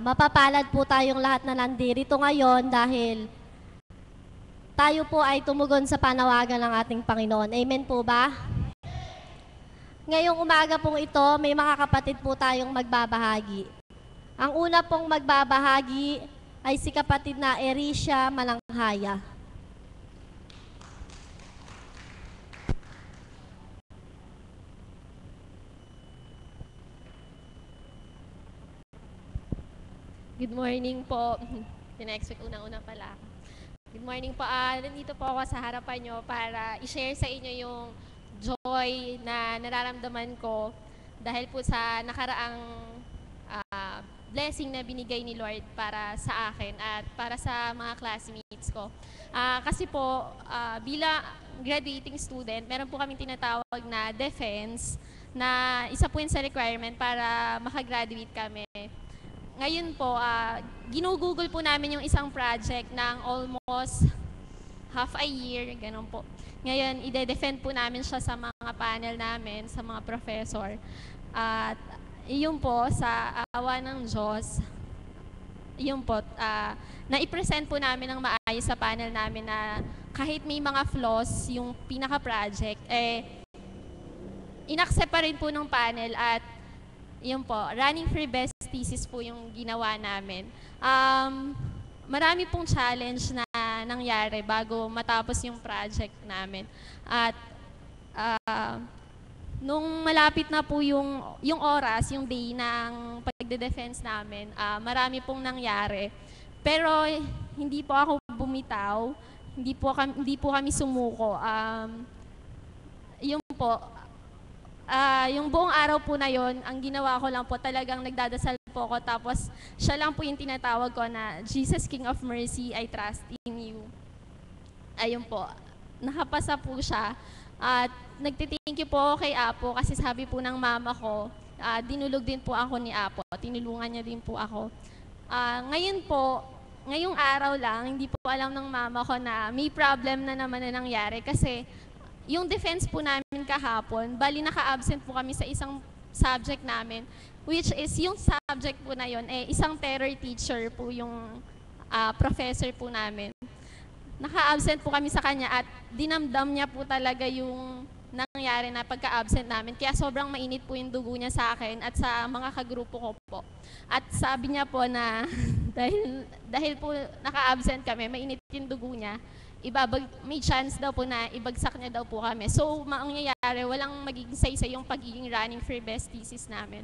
Mapapalad po tayong lahat na nandirito ngayon dahil tayo po ay tumugon sa panawagan ng ating Panginoon. Amen po ba? Ngayong umaga pong ito, may mga kapatid po tayong magbabahagi. Ang una pong magbabahagi ay si kapatid na Erisha Malanghaya. Good morning po. Tinexpect unang-una pala ako. Good morning po. Nandito po ako sa harapan nyo para i-share sa inyo yung joy na nararamdaman ko dahil po sa nakaraang blessing na binigay ni Lord para sa akin at para sa mga classmates ko. Kasi po, bilang graduating student, meron po kaming tinatawag na defense na isa po yun sa requirement para makagraduate kami. Ngayon po, ginugugol po namin yung isang project ng almost half a year, ganun po. Ngayon, ide-defend po namin siya sa mga panel namin, sa mga professor. At yun po, sa awa ng Diyos, yun po, na-i-present po namin ng maayos sa panel namin na kahit may mga flaws, yung pinaka-project, inaccept pa rin po ng panel at yun po, running for best thesis po yung ginawa namin. Marami pong challenge na nangyari bago matapos yung project namin. At nung malapit na po yung oras, yung day ng pagde-defense namin, marami pong nangyari. Pero hindi po ako bumitaw, hindi po kami sumuko. Yun po, yung buong araw po na yon, ang ginawa ko lang po, talagang nagdadasal po ako, tapos siya lang po yung tinatawag ko na, Jesus, King of Mercy, I trust in you. Ayun po, nakapasa po siya. At nagtithank you po kay Apo kasi sabi po ng mama ko, dinulog din po ako ni Apo, tinulungan niya din po ako. Ngayon po, ngayong araw lang, hindi po alam ng mama ko na may problem na naman na nangyari kasi yung defense po namin kahapon, bali naka-absent po kami sa isang subject namin, which is yung subject po na yun, isang terror teacher po yung professor po namin. Naka-absent po kami sa kanya at dinamdam niya po talaga yung nangyari na pagka-absent namin. Kaya sobrang mainit po yung dugo niya sa akin at sa mga kagrupo ko po. At sabi niya po na dahil po naka-absent kami, mainit yung dugo niya, may chance daw po na ibagsak niya daw po kami. So, mangyayari, walang magiging saysay yung pagiging running for best thesis namin.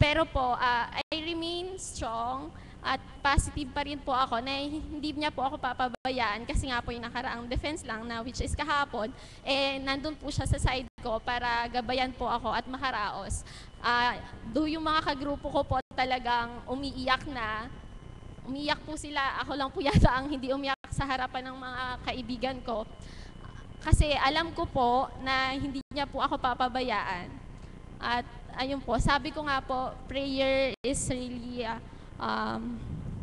Pero po, I remain strong at positive pa rin po ako na hindi niya po ako papabayaan kasi nga po yung nakaraang defense lang na which is kahapon, nandun po siya sa side ko para gabayan po ako at makaraos. Yung mga kagrupo ko po talagang umiiyak po sila. Ako lang po yata ang hindi umiyak sa harapan ng mga kaibigan ko. Kasi alam ko po na hindi niya po ako papabayaan. At ayun po, sabi ko nga po, prayer is really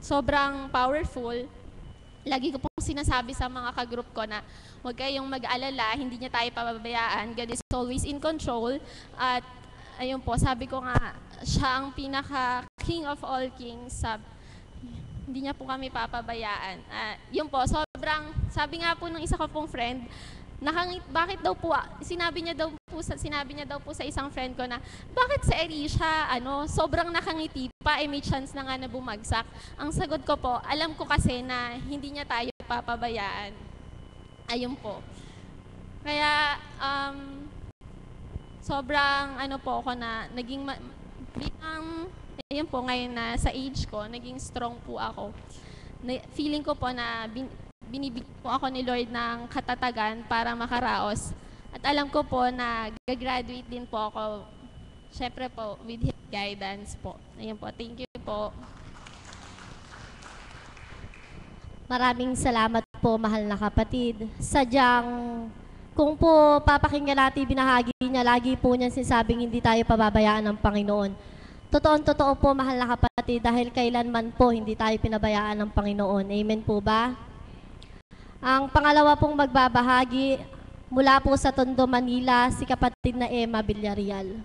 sobrang powerful. Lagi ko pong sinasabi sa mga kagroup ko na huwag kayong mag-alala, hindi niya tayo pababayaan. God is always in control. At ayun po, sabi ko nga, siya ang pinaka-king of all kings. Hindi niya po kami papabayaan. Yun po, sobrang, sabi nga po ng isa ko pong friend, bakit daw po, sinabi niya daw po sa isang friend ko na, bakit sa Erisha, sobrang nakangiti pa, may chance na nga na bumagsak. Ang sagot ko po, alam ko kasi na hindi niya tayo papabayaan. Ayun po. Kaya, sobrang po ako na, ayun po, ngayon na sa age ko, naging strong po ako. Feeling ko po na binibigyan po ako ni Lord ng katatagan para makaraos. At alam ko po na gagraduate din po ako, syempre po, with His guidance po. Ayun po, thank you po. Maraming salamat po, mahal na kapatid. Sadyang, kung po papakinggan natin binahagi niya, lagi po niya sinasabing hindi tayo pababayaan ng Panginoon. Totoo po, mahal na kapatid, dahil kailanman po hindi tayo pinabayaan ng Panginoon. Amen po ba? Ang pangalawa pong magbabahagi, mula po sa Tondo, Manila, si kapatid na Emma Villarreal.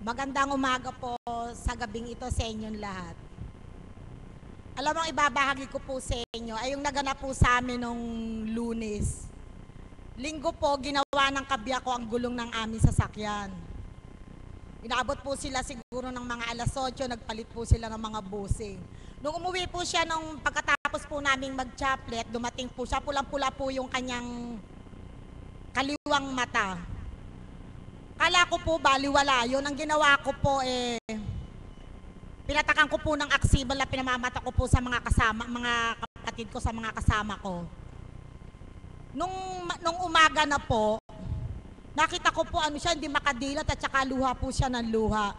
Magandang umaga po sa gabing ito sa inyong lahat. Alam mo, ibabahagi ko po sa inyo ay yung naganap po sa amin nung Lunes. Linggo po, ginawa ng kabya ko ang gulong ng aming sasakyan. Inabot po sila siguro ng mga alas 8, nagpalit po sila ng mga busing. Nung umuwi po siya, nung pagkatapos po naming mag-chaplet, dumating po siya, pulang-pula po yung kanyang kaliwang mata. Kala ko po baliwala, yun ang ginawa ko po pinatakan ko po ng aksibal na pinamamata ko po sa mga kapatid ko, sa mga kasama ko. Nung umaga na po, nakita ko po siya, hindi makadilat at saka luha po siya ng luha.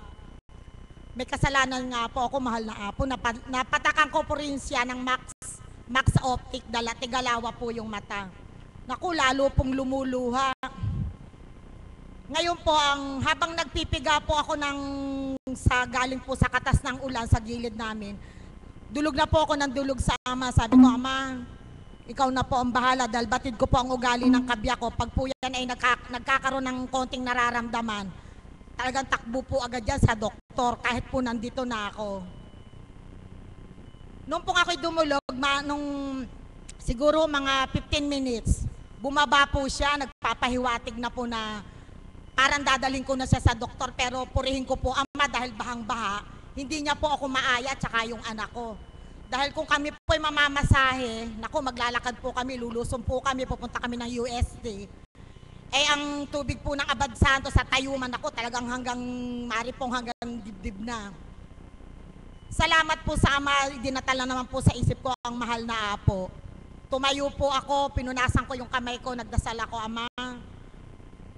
May kasalanan nga po ako, mahal na apo. Napatakan ko po rin siya ng Max Optic, tigalawa po yung mata. Naku, lalo pong lumuluha. Ngayon po, habang nagpipiga po ako galing po sa katas ng ulan sa gilid namin, dulog na po ako ng dulog sa ama. Sabi ko, Ama, ikaw na po ang bahala dahil batid ko po ang ugali ng kabya ko. Pag po yan ay nagkakaroon ng konting nararamdaman, talagang takbo po agad yan sa doktor kahit po nandito na ako. Nung po ako'y dumulog, siguro mga 15 minutes, bumaba po siya, nagpapahiwatig na po na parang dadaling ko na siya sa doktor, pero purihin ko po, Ama, dahil bahang-baha, hindi niya po ako maaya tsaka yung anak ko. Dahil kung kami po ay mamamasahe, naku, maglalakad po kami, lulusong po kami, pupunta kami ng USD. Ang tubig po ng Abad Santo sa Tayuman, ako talagang hanggang dibdib na. Salamat po sa Ama, dinatala naman po sa isip ko ang mahal na apo. Tumayo po ako, pinunasan ko yung kamay ko, nagdasal ako, Ama.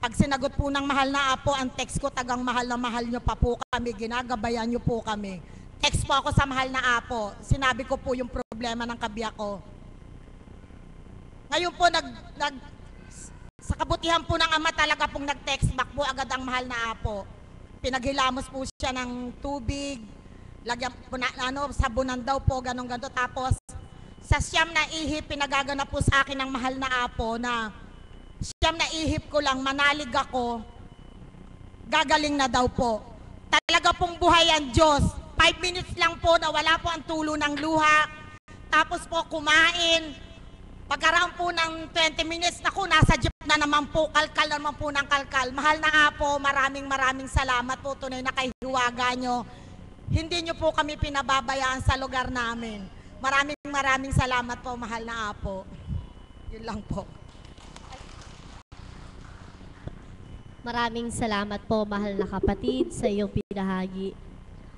Pag sinagot po ng mahal na apo, ang text ko, tagang mahal na mahal nyo pa po kami, ginagabayan nyo po kami. Text po ako sa mahal na apo, sinabi ko po yung problema ng kabya ko. Ngayon po, sa kabutihan po ng Ama, talaga pong nag-text back po agad ang mahal na apo. Pinaghilamos po siya ng tubig, lagyan po sabunan daw po, ganun-ganun. Tapos, sa siyam na ihip, pinagaganap po sa akin ng mahal na apo na siyam na ihip ko lang, manalig ako, gagaling na daw po. Talaga pong buhay ang Diyos. 5 minutes lang po na wala po ang tulo ng luha. Tapos po kumain. Pagkaraan po ng 20 minutes, naku, nasa jeep na naman po, kalkal na naman po ng kalkal. Mahal na apo, maraming salamat po, tunay na kahiwaga nyo. Hindi nyo po kami pinababayaan sa lugar namin. Maraming salamat po, mahal na apo. Yun lang po. Maraming salamat po, mahal na kapatid, sa iyong pinahagi.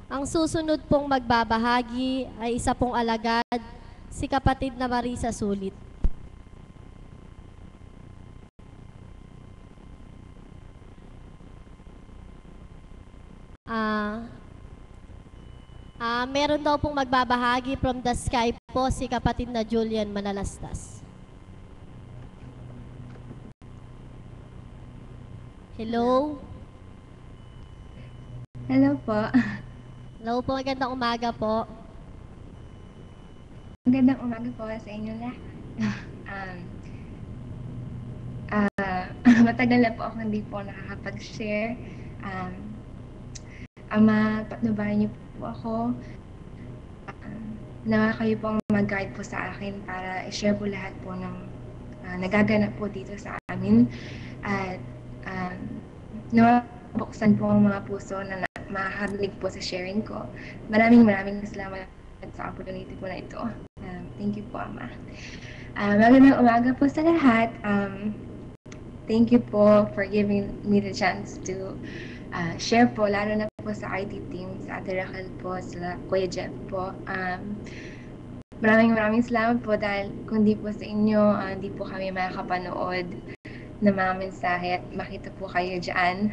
Ang susunod pong magbabahagi ay isa pong alagad, si kapatid na Marisa Sulit. Meron daw pong magbabahagi from the Skype po, si kapatid na Julian Manalastas. Hello? Hello po. Hello po, magandang umaga po. Magandang umaga po sa inyo lahat. Matagal na po ako hindi po nakakapag-share. Ama, patnubayan niyo po ako na kayo po ang mag-guide po sa akin para i-share po lahat po ng nagaganap po dito sa amin. At nabuksan po ang mga puso na makakarinig po sa sharing ko. Maraming salamat sa opportunity po na ito. Thank you po, Ama. Magandang umaga po sa lahat. Thank you po for giving me the chance to share po, lalo na po sa IT team, sa Ate Raquel po, sa Kuya Jeff po. Maraming salamat po dahil kundi po sa inyo, hindi po kami makakapanood na mga mensahe at makita po kayo dyan.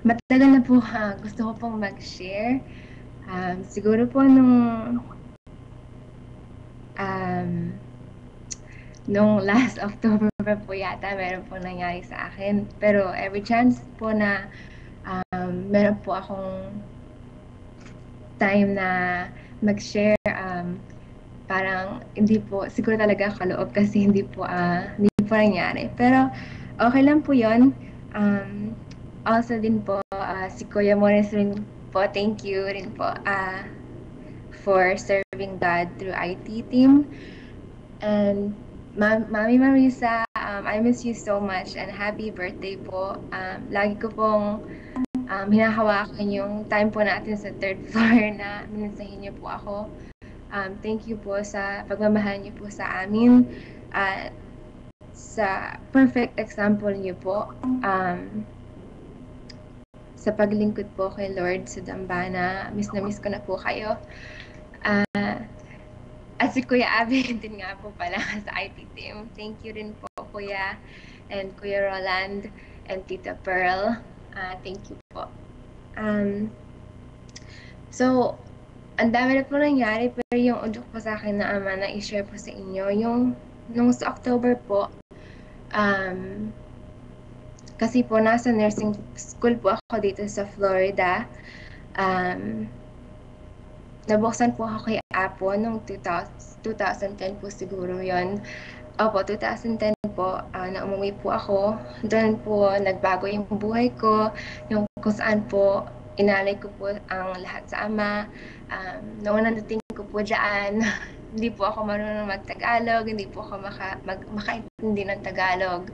Matagal na po gusto ko pong mag-share. Siguro po nung last October po yata, meron po nangyari sa akin. Pero every chance po na meron po akong time na mag-share, parang hindi po, siguro talaga kaloob kasi hindi po nangyari. Pero okay lang po yun. Also din po, si Kuya Morris rin po, thank you rin po for serving God through IT team. And Mami Marisa, I miss you so much and happy birthday po. Lagi ko pong hinahawakan yung time po natin sa third floor na minensahin niyo po ako. Thank you po sa pagmamahal niyo po sa amin. Sa perfect example niyo po. Sa paglingkod po kay Lord sa Dambana, miss na miss ko na po kayo. At si Kuya Abby din nga po pala sa IT team. Thank you rin po, Kuya, and Kuya Roland, and Tita Pearl. Thank you po. So, ang dami na po nangyari, pero yung udyok po sa akin na ama na i-share po sa inyo, yung nung sa October po, kasi po nasa nursing school po ako dito sa Florida. Nabuksan po ako kay Apo nung 2010 po siguro yon. Opo, 2010 po, na umuwi po ako. Doon po nagbago yung buhay ko, yung kung saan po inalay ko po ang lahat sa Ama. Noong nadating ko po dyan, hindi po ako marunong mag-Tagalog, hindi po ako makaintindi ng Tagalog.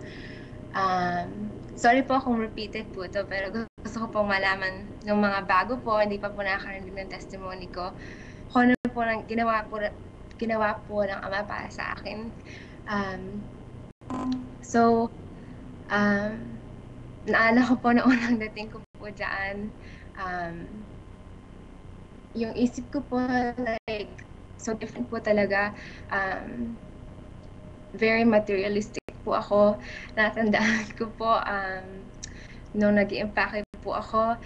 Sorry po kung repeated po ito, pero gusto ko pong malaman ng mga bago po, hindi pa po nakakarinig ng testimony ko, kung ano po ginawa po ng Ama para sa akin. Naalala ko po na unang dating ko po dyan, yung isip ko po, like, so different po talaga. Very materialistic po ako. Natandaan ko po, nung nag-i-impake po ako,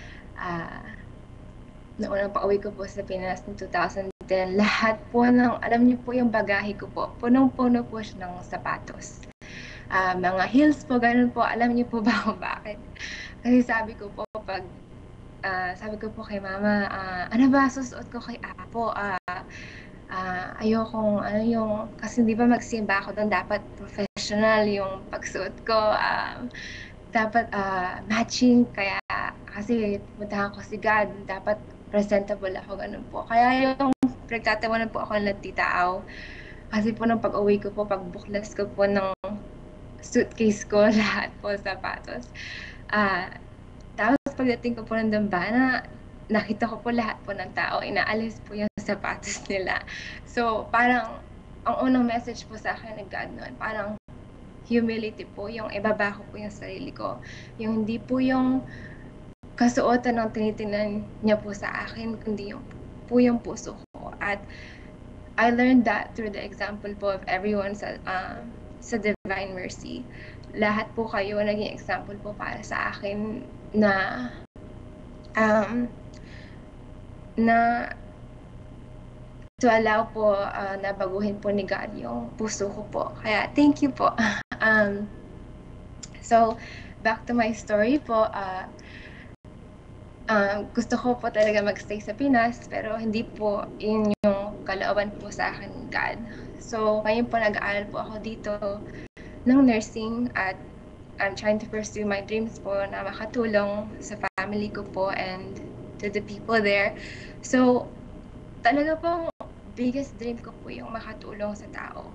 na unang pauwi ko po sa Pinas noong 2010, lahat po ng, alam niyo po yung bagahe ko po, punong-puno po siya ng sapatos. Mga heels po, ganun po, alam niyo po ba kung bakit? Kasi sabi ko po kay Mama, ano ba susuot ko kay Apo? Ayokong, kasi di ba magsimba ako doon, dapat professional yung pagsuot ko, dapat matching, kaya kasi puntahan ko si God, dapat presentable ako, ganun po. Kaya yung nagtatawanan po ako ng Tita Au, kasi po nung pag-uwi ko po, pagbuklas ko po ng suitcase ko, lahat po sapatos. Tapos pagdating ko po ng Dambana, nakita ko po lahat po ng tao, inaalis po yung sapatos nila. So, parang, ang unang message po sa akin ng God noon, parang humility po, yung ibaba ko po yung sarili ko. Yung hindi po yung kasuotan ng tinitingnan niya po sa akin, kundi yung puso ko. At I learned that through the example po of everyone sa Divine Mercy. Lahat po kayo naging example po para sa akin na to allow po na baguhin po ni God yung puso ko po. Kaya thank you po. So, back to my story po. Gusto ko po talaga magstay sa Pinas, pero hindi po yun yung kalooban po sa akin ni God. So, ngayon po nag-aaral po ako dito ng nursing at I'm trying to pursue my dreams po na makatulong sa family ko po and to the people there. So, talaga pong biggest dream ko po yung makatulong sa tao.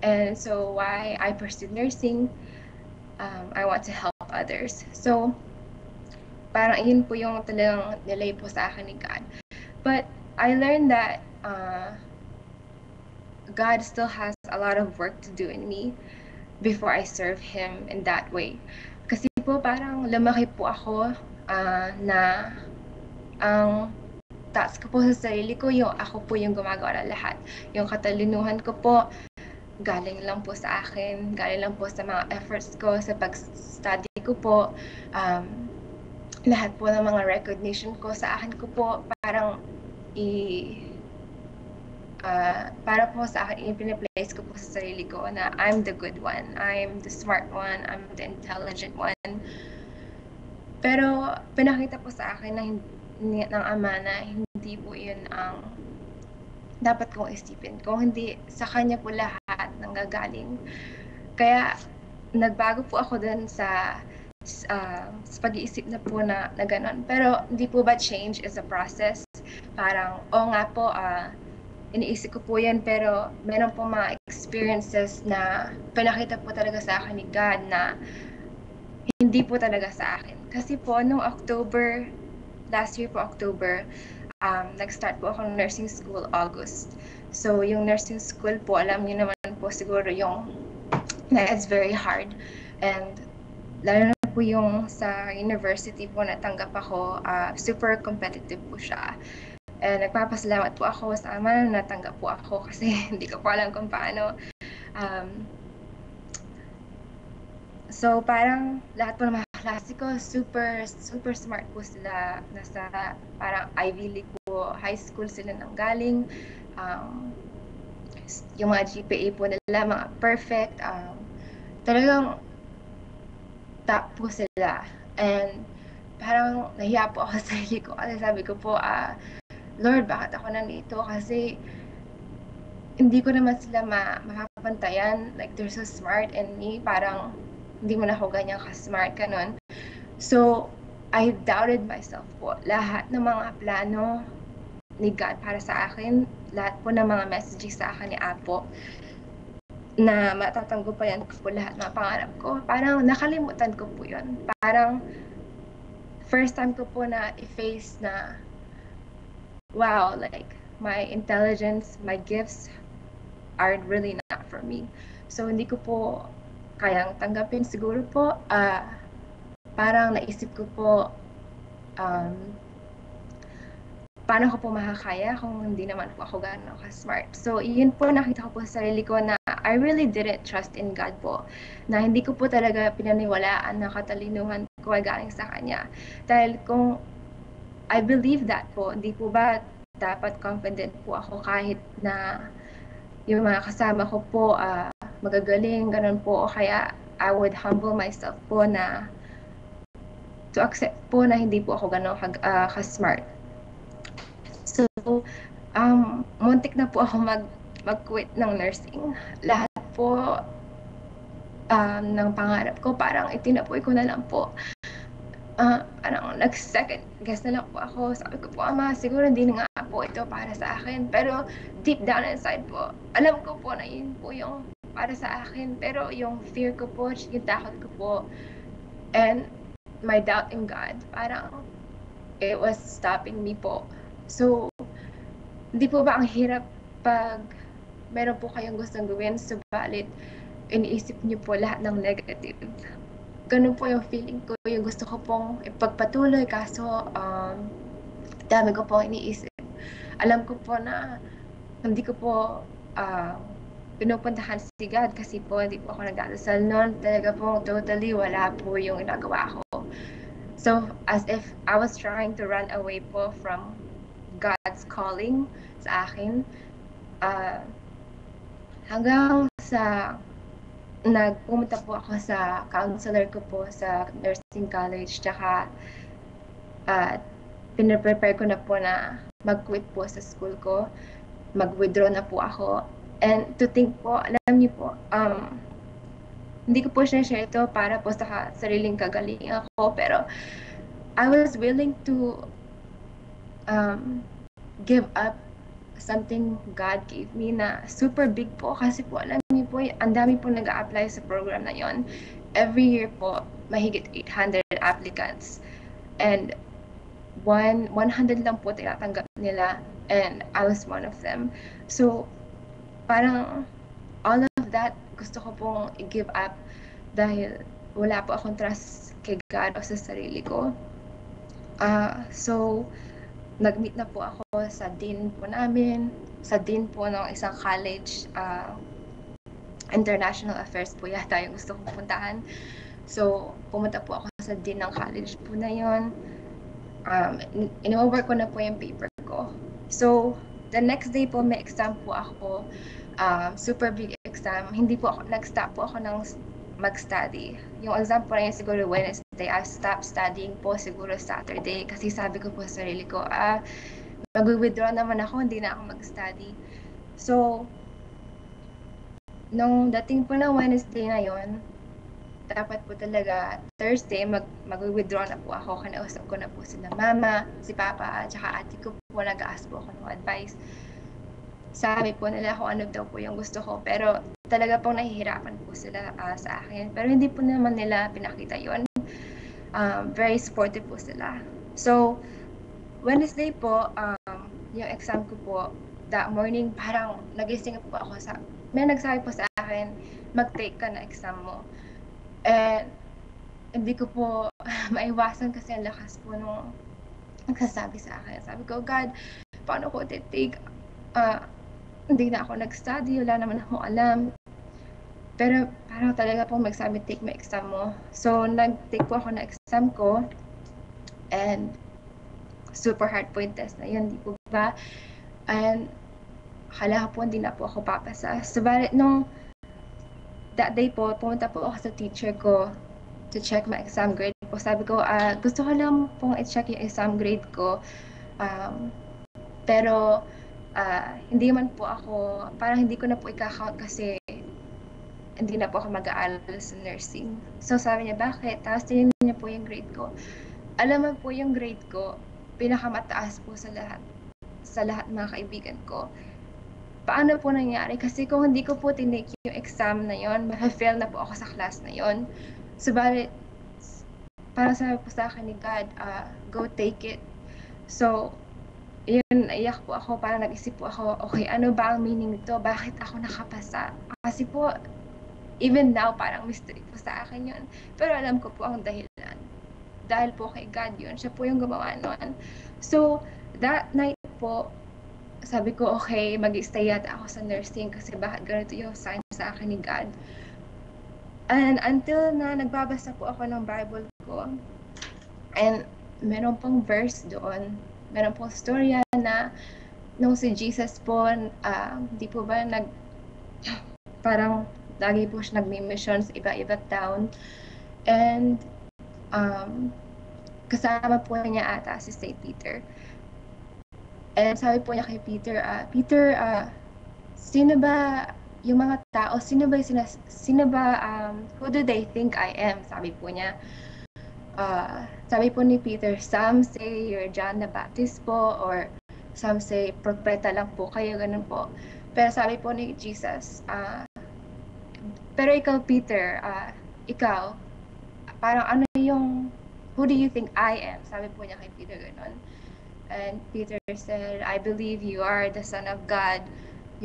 And so, why I pursued nursing, I want to help others. So, parang yun po yung talagang nilay po sa akin ni God. But I learned that God still has a lot of work to do in me before I serve Him in that way. Kasi po parang lumaki po ako na ang task ko po sa sarili ko, yung ako po yung gumagawa ng lahat. Yung katalinuhan ko po, galing lang po sa akin, galing lang po sa mga efforts ko, sa pag-study ko po, lahat po ng mga recognition ko sa akin ko po, parang para po sa akin, piniplace ko po sa sarili ko na I'm the good one, I'm the smart one, I'm the intelligent one. Pero pinakita po sa akin ng Ama na hindi po yun ang dapat kong isipin. Kung hindi, sa Kanya po lahat nanggagaling. Kaya nagbago po ako dun sa sa pag-iisip na po na gano'n. Pero hindi po ba change is a process? Parang, oo nga po, iniisip ko po yan, pero meron po mga experiences na pinakita po talaga sa akin ni God na hindi po talaga sa akin. Kasi po, nung October, last year po October, nag-start po ako ng nursing school August. So, yung nursing school po, alam niyo naman po siguro yung na it's very hard. And lalo na po yung sa university po natanggap ako, super competitive po siya. Nagpapasalamat po ako sa Ama na natanggap po ako kasi hindi ko po alam kung paano. So parang lahat po ng mga klase ko, super smart po sila. Nasa parang Ivy League po, high school sila nang galing. Yung mga GPA po nila, mga perfect. Talagang top po sila. And parang nahiya po ako sa sarili ko kasi sabi ko po, Lord, bakit ako nandito? Kasi hindi ko naman sila mapapantayan. Like, they're so smart and me, parang hindi mo na ako ganyan ka-smart ka nun. So, I doubted myself po. Lahat ng mga plano ni God para sa akin, lahat po ng mga messages sa akin ni Apo, na matatanggupayan ko po lahat ng pangarap ko, parang nakalimutan ko po yun. Parang first time ko po na i-face na wow, like my intelligence, my gifts are really not for me. So hindi ko po kayang tanggapin siguro po. Parang naisip ko po, paano ko po makakaya kung hindi naman po ako gano'n ka-smart. So yun po nakita ko po sa sarili ko na I really didn't trust in God po. Na hindi ko po talaga pinaniwalaan na katalinuhan ko ay galing sa Kanya. Dahil kung I believe that po. Hindi po ba dapat confident po ako kahit na yung mga kasama ko po magagaling, ganun po. O kaya I would humble myself po na to accept po na hindi po ako ganun ka-smart. So, muntik na po ako mag-quit ng nursing. Lahat po ng pangarap ko, parang itinapoy ko na lang po. Parang nag-second guess na lang po ako. Sabi ko po, Ama, siguro hindi na nga po ito para sa akin. Pero deep down inside po, alam ko po na yun po yung para sa akin. Pero yung fear ko po, yung takot ko po, and my doubt in God, parang it was stopping me po. So, hindi po ba ang hirap pag meron po kayong gustong gawin, subalit iniisip niyo po lahat ng negative. Ganun po yung feeling ko, yung gusto ko pong ipagpatuloy, kaso dami ko pong iniisip. Alam ko po na hindi ko po pinupuntahan si God kasi po hindi po ako nagdadasal noon. Talaga po totally wala po yung ginagawa ko. So as if I was trying to run away po from God's calling sa akin. Hanggang sa nagpumunta po ako sa counselor ko po sa nursing college, tsaka pinaprepare ko na po na mag-quit po sa school ko, mag-withdraw na po ako. And to think po, alam niyo po, hindi ko po share ito para po sa sariling kagalingan ko, pero I was willing to give up something God gave me na super big po, kasi po alam niyo po, ang dami po nag-a-apply sa program na yon. Every year po, mahigit 800 applicants. And 100 lang po tinatanggap nila, and I was one of them. So, parang all of that, gusto ko pong i-give up dahil wala po akong trust kay God o sa sarili ko. So, nag-meet na po ako sa dean po namin, sa dean po ng isang college, international affairs po yata yung gusto kong puntahan. So, pumunta po ako sa dean ng college po na yun. Ino-work ko na po yung paper ko. So, the next day po may exam po ako, super big exam. Hindi po ako, nag-stop po ako ng mag-study. Yung exam po na yun siguro Wednesday, I stopped studying po siguro Saturday kasi sabi ko po sa sarili ko, mag-withdraw naman ako, hindi na ako mag-study. So, nung dating po ng Wednesday na yun, dapat po talaga Thursday mag-withdraw na po ako. Kinausap ko na po sila mama, si papa, at saka ate ko po, nag-ask po ako ng advice. Sabi po nila kung ano daw po yung gusto ko, pero talaga pong nahihirapan po sila sa akin. Pero hindi po naman nila pinakita yon. Very supportive po sila. So, Wednesday po, yung exam ko po, that morning, parang nagising po ako may nagsabi po sa akin, mag-take ka na exam mo. And hindi ko po maiwasan kasi ang lakas po nung nagsasabi sa akin. Sabi ko, God, paano ko take? Hindi na ako nag-study, wala naman akong alam. Pero parang talaga po magsabi, take mo exam mo. So, nag-take po ako na exam ko. And super hard po yung test na yun, di po ba? And akala ko po hindi na po ako papasa. So, nung that day po, pumunta po ako sa teacher ko to check my exam grade po. Sabi ko, gusto ko lang pong i-check yung exam grade ko. Pero hindi man po ako, parang hindi ko na po i-count kasi hindi na po ako mag-aaral sa nursing. So sabi niya, bakit? Tapos tinignan niya po yung grade ko. Alam mo po yung grade ko, pinakamataas po sa lahat mga kaibigan ko. Paano po nangyari? Kasi kung hindi ko po tinake yung exam na yon, ma-fail na po ako sa class na yon. So parang sabi po sa akin ni God, go take it. So, yun, naiyak po ako, parang nag-isip po ako, okay, ano ba ang meaning nito? Bakit ako nakapasa? Kasi po, even now, parang mystery po sa akin yun. Pero alam ko po ang dahilan. Dahil po kay God yun, siya po yung gumawa nun. So, that night po, sabi ko, okay, mag-stay yata ako sa nursing kasi bakit ganito yung sign sa akin ni God. And until na nagbabasa po ako ng Bible ko, and meron pong verse doon, meron pong storya na nung si Jesus po, di po ba parang lagi po siya nag-mission sa iba-ibang town. And kasama po niya ata si St. Peter. And sabi po niya kay Peter, Peter, sino ba yung mga tao, who do they think I am? Sabi po niya. Sabi po ni Peter, some say you're John the Baptist po, or some say propeta lang po kayo, ganun po. Pero sabi po ni Jesus, pero ikaw Peter, ikaw, parang ano yung, who do you think I am? Sabi po niya kay Peter ganun. And Peter said, I believe you are the Son of God.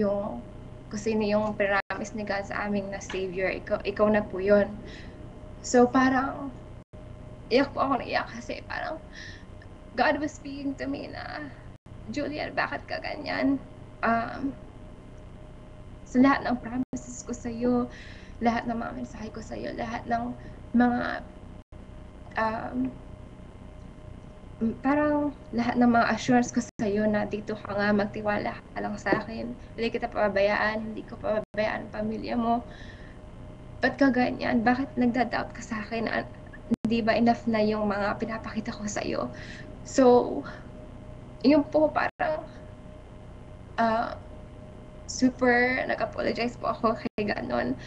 Yung, kung sino yung promise ni God sa aming na Savior, ikaw na po yun. So parang, iyak po ako naiyak kasi parang God was speaking to me na, Julian, bakit ka ganyan? Sa lahat ng promises ko sa'yo, lahat ng mga mensahe ko sa'yo, lahat ng mga parang lahat ng mga assurance ko sa'yo na dito ka nga, magtiwala ka lang sa akin. Hindi kita pababayaan, hindi ko pababayaan ang pamilya mo. Ba't ka ganyan? Bakit nagda-doubt ka sa akin? Hindi ba enough na yung mga pinapakita ko sa'yo? So, yun po parang super nag-apologize po ako kay ganon.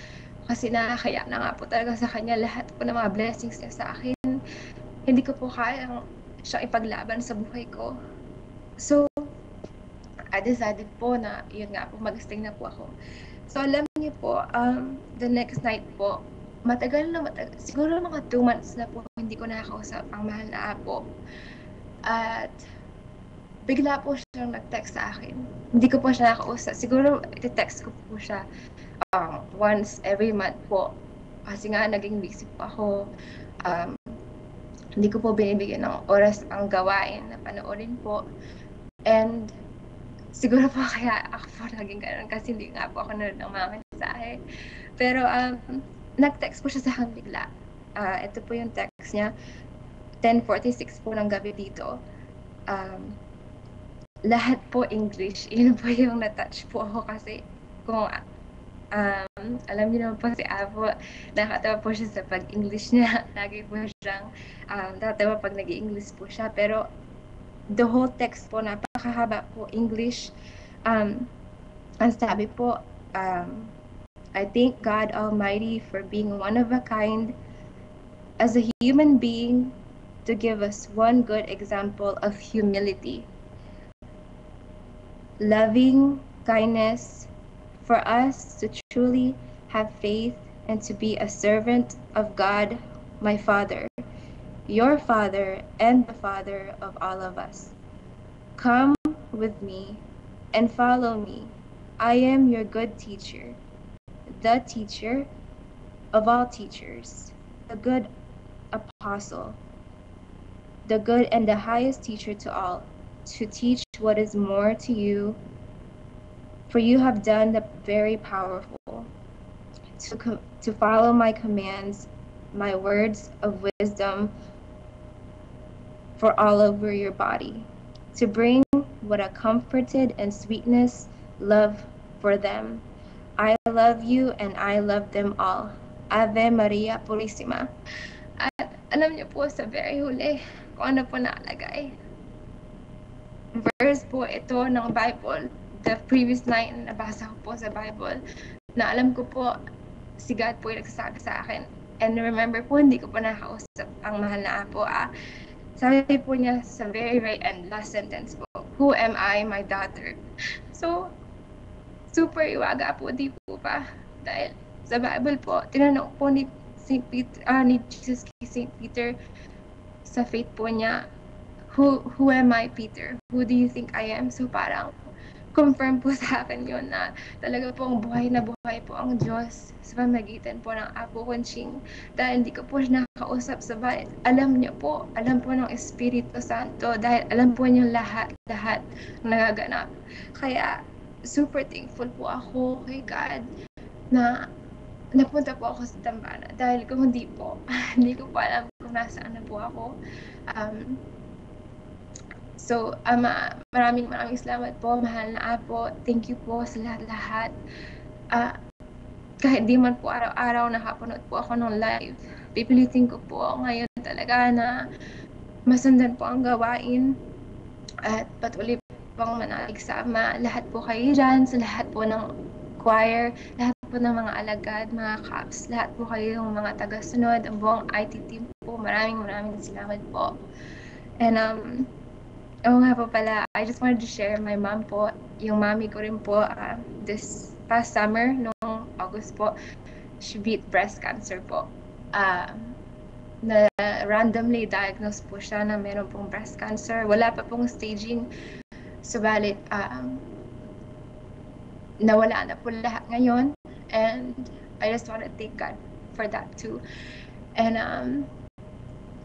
Kasi nakakaya na nga po talaga sa kanya lahat po ng mga blessings niya sa akin. Hindi ko po kayang siyang ipaglaban sa buhay ko. So, I decided po na yun nga po, mag-stay na po ako. So, alam niyo po, the next night po, matagal, siguro mga 2 months na po hindi ko nakakausap ang mahal na apo. At bigla po siyang nag-text sa akin. Hindi ko po siya nakakausap. Siguro iti-text ko po siya once every month po. Kasi nga naging busy po ako. Hindi ko po binibigyan ng oras ang gawain na panoorin po. And siguro po kaya ako po naging gano'n kasi hindi nga po ako nanonood ng mga mensahe. Pero nag-text po siya sa akin bigla. Ito po yung text niya. 10:46 po ng gabi dito. Lahat po English. Yun po yung na-touch po ako kasi kung alam niyo naman po si Apo, nakatawa po siya sa pag-English niya. Lagi po siyang nakatawa pag nag-English po siya. Pero the whole text po, napakahaba po English. Ang sabi po, I thank God Almighty for being one of a kind as a human being to give us one good example of humility, loving kindness, for us to truly have faith and to be a servant of God, my Father, your Father, and the Father of all of us. Come with me and follow me. I am your good teacher, the teacher of all teachers, the good apostle, the good and the highest teacher to all, to teach what is more to you, for you have done the very powerful, to follow my commands, my words of wisdom for all over your body, to bring what a comforted and sweetness love for them. I love you and I love them all. Ave Maria Purissima. At alam niyo po sa very huli kung ano po nakalagay. Verse po ito ng Bible, the previous night na nabasa ko po sa Bible, na alam ko po si God po yung nagsasabi sa akin. And remember po, hindi ko po nakausap ang mahal na apo. Sabi po niya sa very end, last sentence po, who am I, my daughter? So, super iwaga po, di po ba? Dahil sa Bible po, tinanong po ni ni Jesus kay St. Peter sa faith po niya, who am I, Peter? Who do you think I am? So parang confirm po sa akin yun na talaga pong buhay na buhay po ang Diyos sa pamagitan po ng Apo Conching. Dahil hindi ko po siya nakausap sa bahay. Alam niya po, alam po ng Espiritu Santo dahil alam po niya lahat nagaganap. Kaya super thankful po ako kay God na napunta po ako sa Dambana. Dahil kung hindi po, hindi ko po alam kung nasaan na po ako. So, Ama, maraming salamat po, mahal na Apo. Thank you po sa lahat-lahat. Kahit di man po araw-araw nakapanood po ako ng live, pipilitin ko po ngayon talaga na masundan po ang gawain at patuloy pong manalig sa Ama. Lahat po kayo dyan, sa lahat po ng choir, lahat po ng mga alagad, mga caps, lahat po kayo yung mga taga-sunod, ang buong IT team po. Maraming salamat po. And, nga po pala, I just wanted to share my mom po. Yung mami ko rin po, this past summer, noong August po, she beat breast cancer po. Na randomly diagnosed po siya na meron pong breast cancer. Wala pa pong staging. Subalit, nawala na po lahat ngayon. And I just want to thank God for that too. And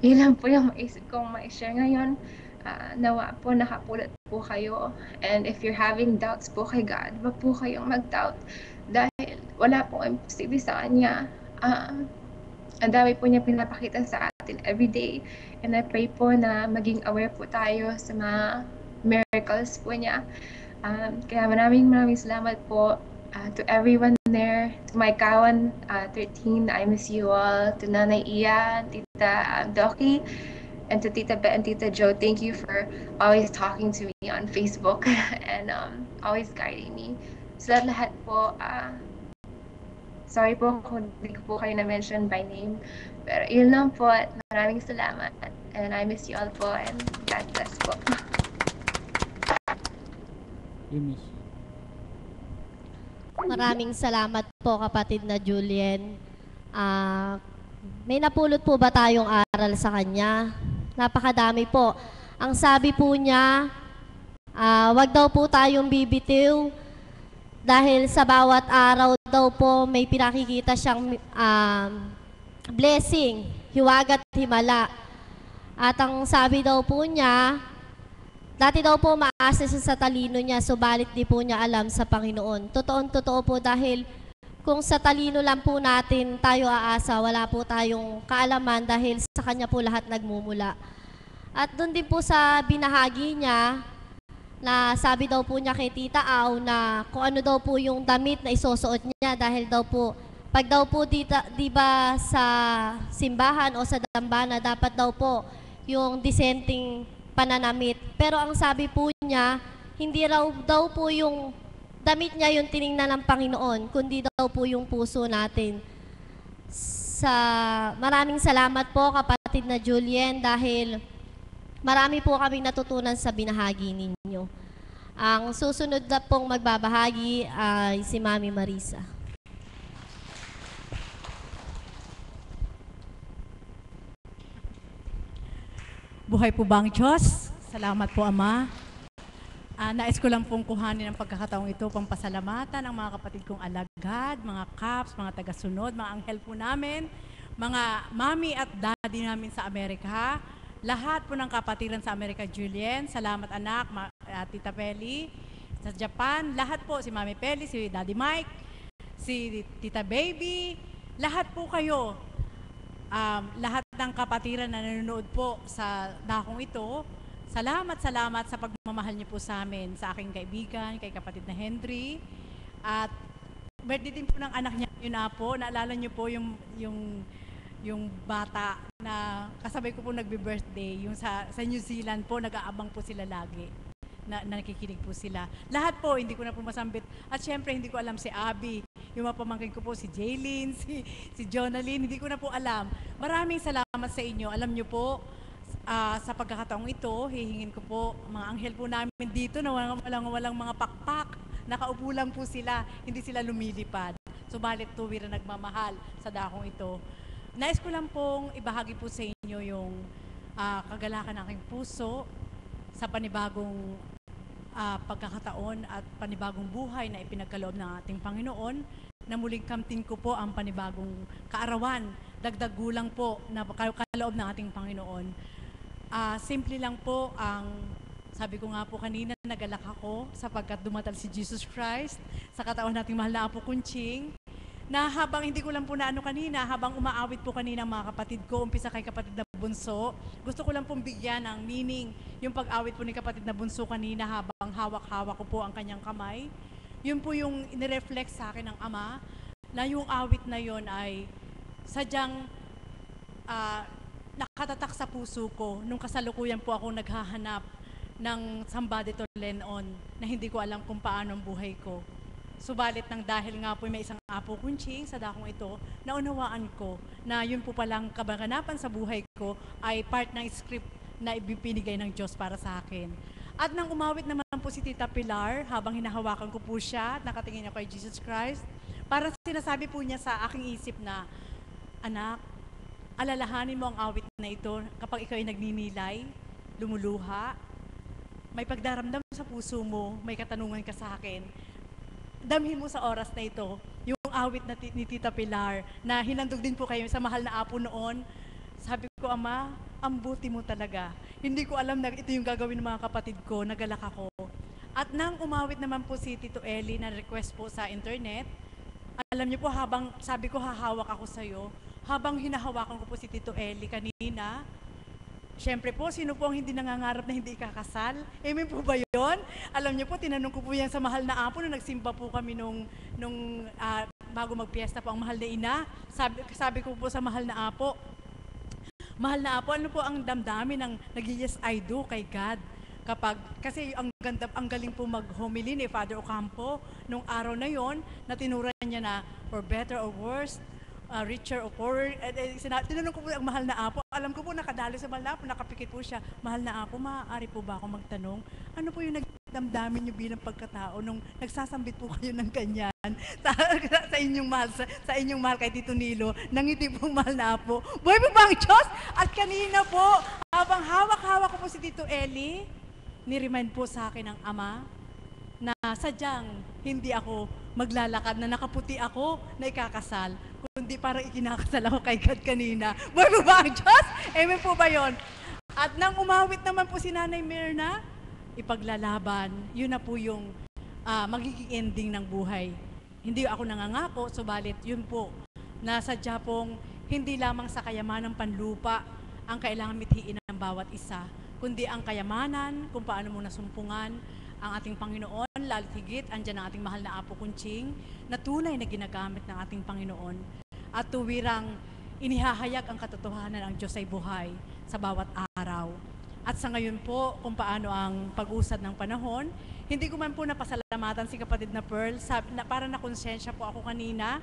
yun lang po yung maisip kong ma-share ngayon. Nawa po nakapulot po kayo. And if you're having doubts po kay God, wag po kayong mag-doubt. Dahil wala pong imposible sa Kanya. Ang dami po niya pinapakita sa atin everyday. And I pray po na maging aware po tayo sa mga miracles po niya. Kaya maraming salamat po to everyone there. To my Kawan 13, I miss you all. To Nanay Iya, Tita Doki, and to Tita Bet and Tita Jo, thank you for always talking to me on Facebook and always guiding me. So lahat po, sorry po kung hindi ko po kayo na-mention by name, pero yun lang po at maraming salamat. And I miss you all po and God bless po. You miss. Maraming salamat po kapatid na Julien. May napulot po ba tayong aral sa kanya? Napakadami po. Ang sabi po niya, wag daw po tayong bibitiw dahil sa bawat araw daw po may pinakikita siyang blessing, hiwagat himala. At ang sabi daw po niya, dati daw po maasa siya sa talino niya, subalit di po niya alam sa Panginoon. Totoo po dahil kung sa talino lang po natin tayo aasa, wala po tayong kaalaman dahil sa Kanya po lahat nagmumula. At doon din po sa binahagi niya, na sabi daw po niya kay Tita Au na kung ano daw po yung damit na isusuot niya dahil daw po, pag daw po di ba sa simbahan o sa dambana, dapat daw po yung disenteng pananamit. Pero ang sabi po niya, hindi raw daw po yung damit niya yung tiningnan ng Panginoon, kundi daw po yung puso natin. Maraming salamat po kapatid na Julien dahil marami po kaming natutunan sa binahagi ninyo. Ang susunod na pong magbabahagi ay si Mami Marisa. Buhay po ba ang Diyos? Salamat po, Ama. Nais ko lang pong kuhanin ang pagkakataong ito, pampasalamatan ang mga kapatid kong alagad, mga kaps, mga tagasunod, mga anghel po namin, mga mami at daddy namin sa Amerika, lahat po ng kapatiran sa Amerika, Julien, salamat anak, Tita Peli, sa Japan, lahat po, si Mami Peli, si Daddy Mike, si Tita Baby, lahat po kayo, lahat ng kapatiran na nanonood po sa dakong ito, salamat sa pagmamahal niyo po sa amin, sa aking kaibigan, kay kapatid na Henry. At birthday din po ng anak niya yun na po. Naalala niyo po yung bata na kasabay ko po nagbe-birthday, yung sa New Zealand po, nag-aabang po sila lagi. Na nakikinig po sila. Lahat po, hindi ko na po masambit. At syempre, hindi ko alam si Abby. Yung mga pamangkin ko po, si Jaylene, si Jonalyn, hindi ko na po alam. Maraming salamat sa inyo. Alam niyo po, sa pagkakataong ito, hihingin ko po mga anghel po namin dito na walang mga pakpak. Nakaupo lang po sila, hindi sila lumilipad. Subalit tuwira nagmamahal sa dakong ito. Nais ko lang pong ibahagi po sa inyo yung kagalakan ng aking puso sa panibagong pagkakataon at panibagong buhay na ipinagkaloob ng ating Panginoon, na muling kamtin ko po ang panibagong kaarawan, dagdag gulang po na kaloob ng ating Panginoon. Simple lang po sabi ko nga po kanina, nagalak ako sapagkat dumatal si Jesus Christ sa katawan nating mahal na Apo Kunching, na habang hindi ko lang po na kanina, habang umaawit po kanina mga kapatid ko, umpisa kay kapatid na bunso, gusto ko lang pong bigyan ng meaning yung pag-awit po ni kapatid na bunso kanina habang hawak-hawak ko po ang kanyang kamay. Yun po yung inireflect sa akin ng Ama, na yung awit na yon ay sadyang nakatatak sa puso ko nung kasalukuyan po ako naghahanap ng somebody to lean on na hindi ko alam kung paano ang buhay ko. Subalit nang dahil nga po may isang Apo Kunching sa dakong ito, naunawaan ko na yun po palang kabaganapan sa buhay ko ay part ng script na ibibinigay ng Diyos para sa akin. At nang umawit naman po si Tita Pilar, habang hinahawakan ko po siya, nakatingin ako kay Jesus Christ, para sinasabi po niya sa aking isip na, anak, alalahanin mo ang awit na ito kapag ikaw ay nagninilay, lumuluha, may pagdaramdam sa puso mo, may katanungan ka sa akin. Damhin mo sa oras na ito yung awit ni Tita Pilar na hinandog din po kayo sa mahal na Apo noon. Sabi ko, Ama, ang buti mo talaga. Hindi ko alam na ito yung gagawin ng mga kapatid ko, nagalak ako. At nang umawit naman po si Tito Eli na request po sa internet, alam niyo po, habang sabi ko hahawak ako sa'yo, habang hinahawakan ko po si Tito Eli kanina, syempre po, sino po ang hindi nangangarap na hindi ikakasal? Amen po ba yun? Alam niyo po, tinanong ko po yan sa mahal na Apo nung nagsimba po kami bago magpiesta po ang mahal na ina. Sabi ko po sa mahal na Apo, mahal na Apo, ano po ang damdamin ng nag-yes I do kay God? Kasi ang galing po mag-homily ni Father Ocampo nung araw na yon, na tinuran niya na for better or worse, richer or poorer. Tinanong ko po ang mahal na Apo. Alam ko po nakadali sa mahal na Apo, nakapikit po siya. Mahal na Apo, maaari po ba ako magtanong? Ano po yung nagdamdamin niyo bilang pagkatao nung nagsasambit po kayo ng ganyan sa inyong mahal kay Tito Nilo, nangiti pong mahal na Apo? Buhay po ba ang Diyos? At kanina po, habang hawak-hawak ko po si Tito Eli, ni-remind po sa akin ng Ama na sadyang hindi ako maglalakad na nakaputi ako na ikakasal, kundi parang ikinakasal ako kay God kanina. Buhay po ba ang Diyos? Amen po ba yun? At nang umawit naman po si Nanay Myrna, ipaglalaban, yun na po yung magiging ending ng buhay. Hindi ako nangangako, subalit yun po, na sadya pong hindi lamang sa kayamanan panlupa ang kailangan mithiin ng bawat isa, kundi ang kayamanan, kung paano mo nasumpungan ang ating Panginoon, lalo't higit, andyan ang ating mahal na Apo Kunching, na tunay na ginagamit ng ating Panginoon, at tuwirang inihahayag ang katotohanan ng Diyos ay buhay sa bawat araw. At sa ngayon po, kung paano ang pag-usad ng panahon, hindi ko man po napasalamatan si kapatid na Pearl. Para nakonsensya po ako kanina,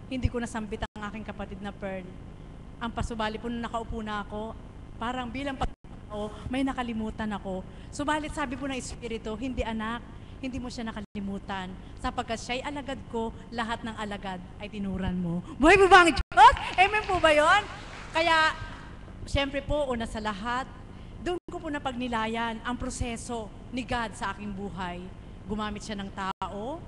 hindi ko nasambit ang aking kapatid na Pearl. Ang pasubali po nung nakaupo na ako, parang bilang pagkatao, may nakalimutan ako. Subalit sabi po ng Espiritu, hindi anak, hindi mo siya nakalimutan. Sapagkat siya'y alagad ko, lahat ng alagad ay tinuran mo. Buhay po ba ang Diyos? Amen po ba yun? Kaya, siyempre po, una sa lahat, doon ko po napagnilayan ang proseso ni God sa aking buhay. Gumamit siya ng tao.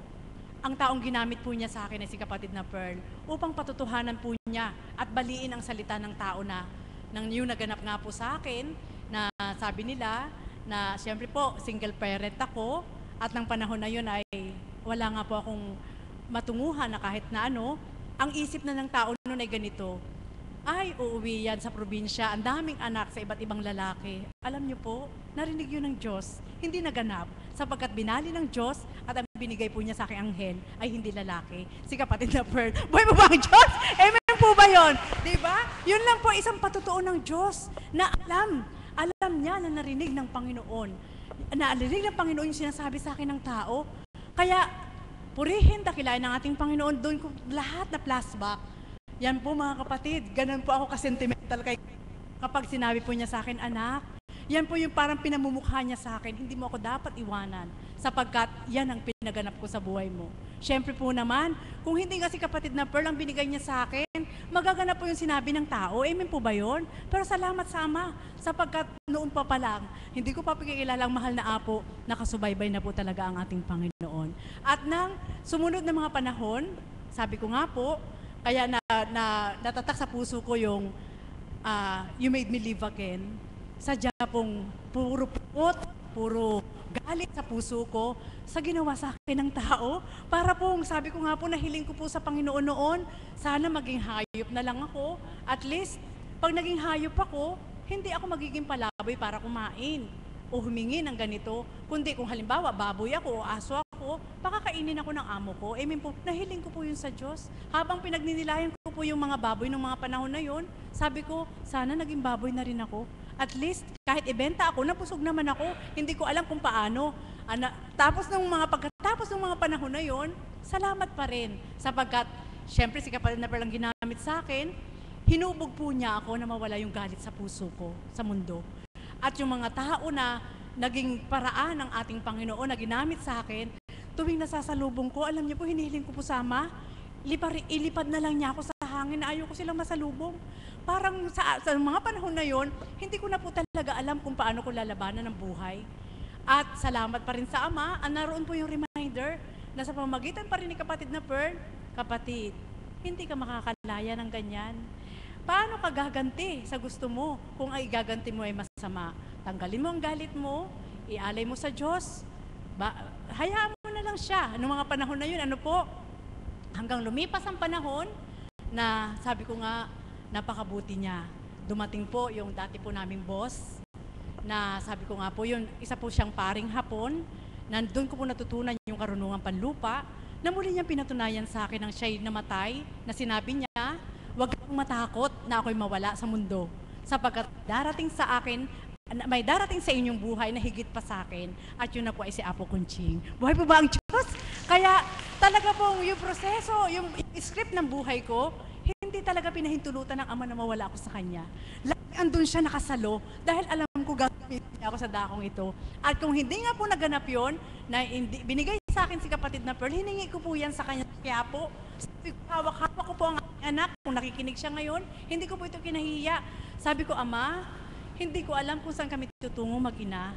Ang taong ginamit po niya sa akin ay si kapatid na Pearl upang patutuhanan po niya at baliin ang salita ng tao na nang yung naganap nga po sa akin na sabi nila na siyempre po single parent ako at ng panahon na yun ay wala nga po akong matunguhan na kahit na ano. Ang isip na ng tao noon ay ganito, ay, uuwi yan sa probinsya, ang daming anak sa iba't ibang lalaki. Alam niyo po, narinig yun ng Diyos, hindi naganap, sapagkat binali ng Diyos at ang binigay po niya sa aking anghel ay hindi lalaki, si kapatid na Pearl. Buhay mo ba ang Diyos? Amen po ba yun? Diba? Yun lang po isang patutuo ng Diyos na alam niya na narinig ng Panginoon. Narinig ng Panginoon yung sinasabi sa akin ng tao. Kaya, purihin, dakilain ng ating Panginoon, doon ko lahat na flashback. Yan po mga kapatid, ganun po ako ka-sentimental kay kapag sinabi po niya sa akin, anak, yan po yung parang pinamumukha niya sa akin, hindi mo ako dapat iwanan sapagkat yan ang pinaganap ko sa buhay mo. Siyempre po naman, kung hindi nga si kapatid na Pearl ang binigay niya sa akin, magaganap po yung sinabi ng tao. Amen po ba yun? Pero salamat sa Ama, sapagkat noon pa lang, hindi ko pa pagkikilalang mahal na apo, nakasubaybay na po talaga ang ating Panginoon. At nang sumunod na mga panahon, sabi ko nga po, kaya natatak sa puso ko yung You Made Me Live Again. Sadya pong puro put, puro galit sa puso ko sa ginawa sa akin ng tao. Para pong sabi ko nga po, nahiling ko po sa Panginoon noon, sana maging hayop na lang ako. At least, pag naging hayop ako, hindi ako magiging palaboy para kumain o humingi ng ganito. Kundi kung halimbawa, baboy ako o aso ako, pakakainin ako ng amo ko. Amen po, nahiling ko po yun sa Diyos. Habang pinagninilayan ko po yung mga baboy ng mga panahon na yun, sabi ko, sana naging baboy na rin ako. At least, kahit ibenta ako, napusog naman ako, hindi ko alam kung paano. Pagkatapos ng mga panahon na yun, salamat pa rin. Sapagkat, syempre si kapatid na Pearl ang ginamit sa akin, hinubog po niya ako na mawala yung galit sa puso ko, sa mundo. At yung mga tao na naging paraan ng ating Panginoon na ginamit sa akin, tuwing nasasalubong ko, alam niyo po, hinihiling ko po sa Ama, ilipad na lang niya ako sa hangin na ayaw ko silang masalubong. Parang sa mga panahon na yon, hindi ko na po talaga alam kung paano ko lalabanan ng buhay. At salamat pa rin sa Ama, naroon po yung reminder na sa pamamagitan pa rin ni kapatid na Pearl, kapatid, hindi ka makakalaya ng ganyan. Paano ka gaganti sa gusto mo kung ay gaganti mo ay masama? Tanggalin mo ang galit mo, ialay mo sa Diyos, hayaan mo na lang siya. Noong mga panahon na yun, hanggang lumipas ang panahon na sabi ko nga, napakabuti niya. Dumating po yung dati po naming boss, na sabi ko nga po yun, isa po siyang paring Hapon, na doon ko po natutunan yung karunungan panlupa, na muli niyang pinatunayan sa akin ng siya'y namatay, na sinabi niya, huwag kang matakot na ako'y mawala sa mundo. Sapagkat may darating sa inyong buhay na higit pa sa akin. At yun na po ay si Apo Kunching. Buhay po ba ang Diyos? Kaya talaga pong yung proseso, yung script ng buhay ko, hindi talaga pinahintulutan ng Ama na mawala ako sa Kanya. Andun siya nakasalo dahil alam ko gagawin niya ako sa dakong ito. At kung hindi nga po naganap yun, na binigay sa akin si kapatid na Pearl, hiningi ko po yan sa Kanya. Kaya po, hawak-hawak ko po ang anak, kung nakikinig siya ngayon, hindi ko po ito kinahiya. Sabi ko, Ama, hindi ko alam kung saan kami tutungo mag-ina.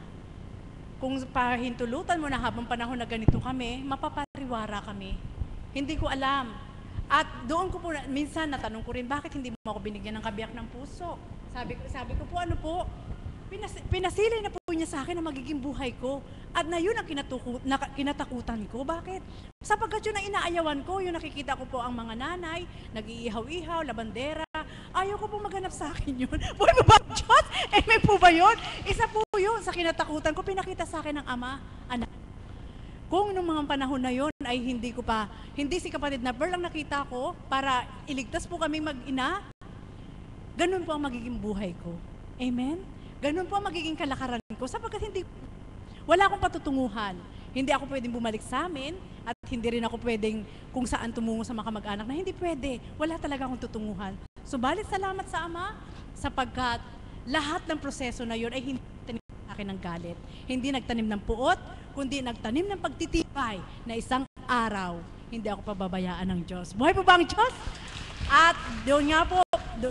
Kung pahintulutan mo na habang panahon na ganito kami, mapapariwara kami. Hindi ko alam. At doon ko po, minsan natanong ko rin, bakit hindi mo ako binigyan ng kabiyak ng puso? Sabi ko po, pinasili na po niya sa akin na magiging buhay ko. At na yun ang kinatakutan ko. Bakit? Sapagkat yun ang inaayawan ko, yung nakikita ko po ang mga nanay, nag-iihaw-ihaw, labandera. Ayaw ko po maganap sa akin yun. Buhay mo ba, Diyos? May po ba yun? Isa po yun sa kinatakutan ko, pinakita sa akin ng Ama, anak. Kung nung mga panahon na yon ay hindi si kapatid na Pearl ang nakita ko para iligtas po kami mag-ina, ganun po ang magiging buhay ko. Amen? Ganun po ang magiging kalakaran ko sapagkat wala akong patutunguhan. Hindi ako pwedeng bumalik sa amin at hindi rin ako pwedeng kung saan tumungo sa mga kamag-anak na hindi pwede. Wala talaga akong tutunguhan. Subalit salamat sa Ama sapagkat lahat ng proseso na yun ay hindi nagtanim sa akin ng galit. Hindi nagtanim ng puot, kundi nagtanim ng pagtitibay na isang araw. Hindi ako pababayaan ng Diyos. Buhay po ba ang Diyos? At doon nga po,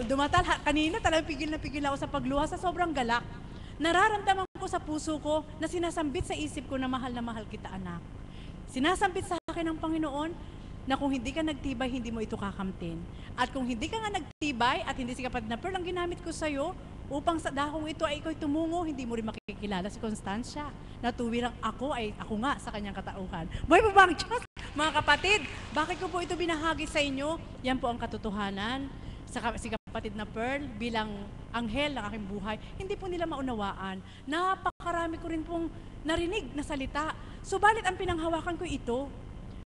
dumatal, kanina talagang pigil na pigil ako sa pagluha sa sobrang galak. Nararamdaman ko sa puso ko na sinasambit sa isip ko na mahal kita, anak. Sinasambit sa akin ng Panginoon na kung hindi ka nagtibay, hindi mo ito kakamtin. At kung hindi ka nga nagtibay at hindi si kapatid na Pearl ang ginamit ko sa'yo, upang sa dahong ito ay iko'y tumungo, hindi mo rin makikilala si Constancia. Na tuwirang ako ay ako nga sa kanyang katauhan. Buhay po ba ang Diyos? Mga kapatid, bakit ko po ito binahagi sa inyo? Yan po ang katotohanan. Si kapatid na Pearl bilang anghel ng aking buhay, hindi po nila maunawaan. Napakarami ko rin pong narinig na salita. Subalit ang pinanghawakan ko ito,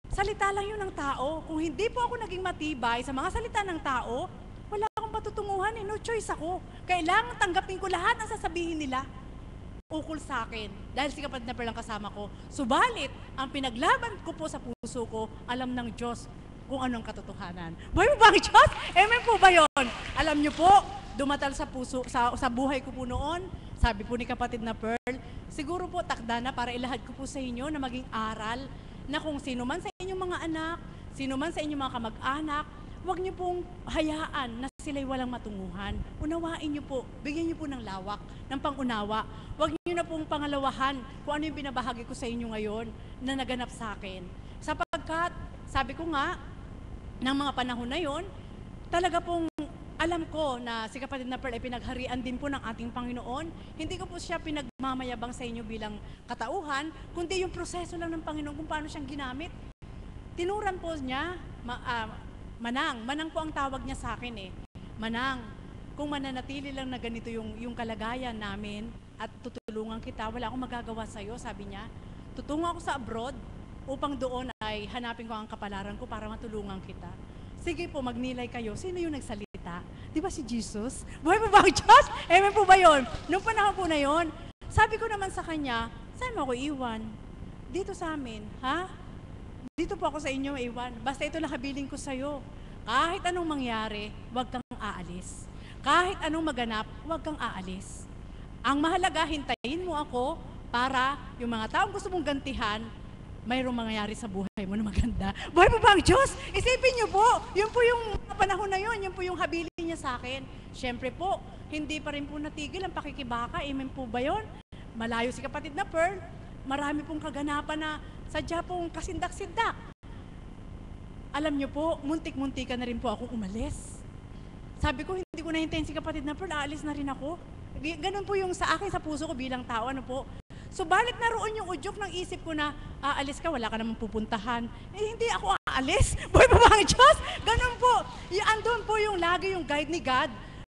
salita lang yun ng tao. Kung hindi po ako naging matibay sa mga salita ng tao, wala akong patutunguhan no choice ako. Kailangan tanggapin ko lahat ang sasabihin nila ukol sa akin. Dahil si kapatid na Pearl ang kasama ko. Subalit, ang pinaglaban ko po sa puso ko, alam ng Diyos kung anong katotohanan. Buhay mo ba ang Diyos? Amen po ba yun? Alam niyo po, dumatal sa puso, sa buhay ko po noon, sabi po ni kapatid na Pearl, siguro po takda na para ilahad ko po sa inyo na maging aral na kung sino man sa inyong mga anak, sino man sa inyong mga kamag-anak, huwag niyo pong hayaan na sila'y walang matunguhan. Unawain niyo po, bigyan niyo po ng lawak, ng pangunawa. Huwag niyo na pong pangalawahan kung ano yung binabahagi ko sa inyo ngayon na naganap sa akin. Sapagkat, sabi ko nga, ng mga panahon na yon, talaga pong alam ko na si kapatid na Pearl ay pinagharian din po ng ating Panginoon. Hindi ko po siya pinagmamayabang sa inyo bilang katauhan, kundi yung proseso lang ng Panginoon kung paano siyang ginamit. Tinuran po niya, Manang po ang tawag niya sa akin eh. Manang, kung mananatili lang na ganito yung kalagayan namin at tutulungan kita, wala akong magagawa sa'yo, sabi niya. Tutungo ako sa abroad upang doon ay hanapin ko ang kapalaran ko para matulungan kita. Sige po, magnilay kayo. Sino yung nagsalita? Di ba si Jesus? Buhay po ba ang Diyos? Amen po ba yun? Noong panahon po na yun, sabi ko naman sa kanya, saan mo ako iwan? Dito sa amin, ha? Dito po ako sa inyo, iwan. Basta ito lang habiling ko sa'yo. Kahit anong mangyari, huwag kang aalis. Kahit anong maganap, huwag kang aalis. Ang mahalaga, hintayin mo ako para yung mga taong gusto mong gantihan, mayroong mangyayari sa buhay mo na maganda. Buhay po ba ang Diyos? Isipin niyo po, yun po yung panahon na yun po yung habilin niya sa akin. Siyempre po, hindi pa rin po natigil ang pakikibaka. Amen po ba yun? Malayo si kapatid na Pearl, marami pong kaganapan na sadya pong kasindak-sindak. Alam niyo po, muntik-muntikan na rin po ako umalis. Sabi ko, hindi ko nahintayin si kapatid na Pearl, aalis na rin ako. Ganun po yung sa akin, sa puso ko bilang tao, ano po. Subalit naroon yung udyok ng isip ko na, aalis ka, wala ka namang pupuntahan. Hindi ako aalis. Buhay pa ba ang Diyos? Ganun po. Andun po yung lagi yung guide ni God,